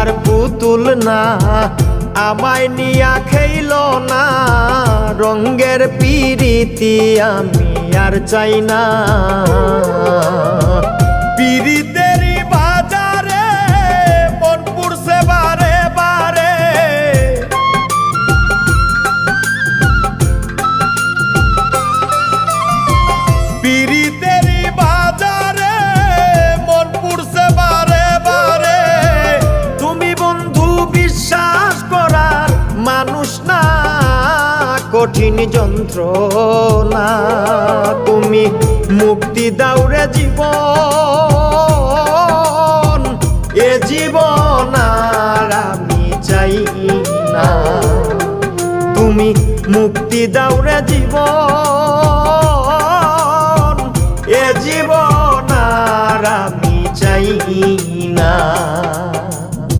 তোমার পুতুল না, আমায় নিয়া খেইল না, রঙ্গের পিরিতি আমি আর চাই না। পিরিতেরই বাজারে মন পুরছে বারে বারে, পিরিতেরই বাজারে মন পুরছে বারে বারে। তুমি বন্ধু বিশ্বাস করার মানুষ না, কঠিন যন্ত্রণা। তুমি মুক্তি দাও রে জীবন, এ জীবন আর আমি চাই না। তুমি মুক্তি দাও রে জীবন, এ জীবন আর আমি চাই